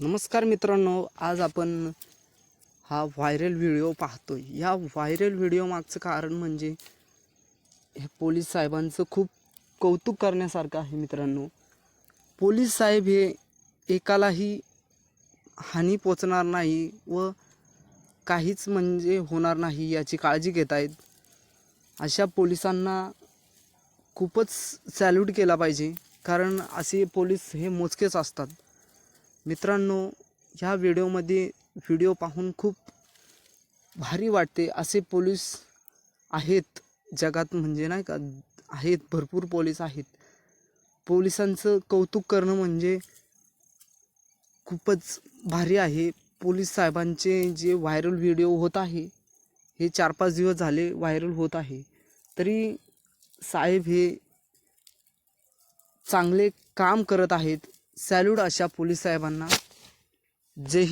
नमस्कार मित्रांनो, आज आपण हा व्हायरल व्हिडिओ पाहतोय. या व्हायरल व्हिडिओ मागचं कारण म्हणजे हे पोलीस साहेबांचं खूप कौतुक करण्यासारखं आहे. मित्रांनो, पोलीस साहेब हे एकालाही हानी पोचणार नाही व काहीच म्हणजे होणार नाही याची काळजी घेत आहेत. अशा पोलिसांना खूपच सॅल्यूट केला पाहिजे, कारण असे पोलीस हे मोजकेच असतात. मित्रांनो, ह्या व्हिडिओ पाहून खूप भारी वाटते. असे पोलीस आहेत जगात, म्हणजे नाही का, आहेत, भरपूर पोलीस आहेत. पोलिसांचं कौतुक करणं म्हणजे खूपच भारी आहे. पोलीस साहेबांचे जे व्हायरल व्हिडिओ होत आहे, हे 4-5 दिवस झाले व्हायरल होत आहे. तरी साहेब हे चांगले काम करत आहेत. सॅल्यूट अशा पोलीस साहेबांना. जय हिंद.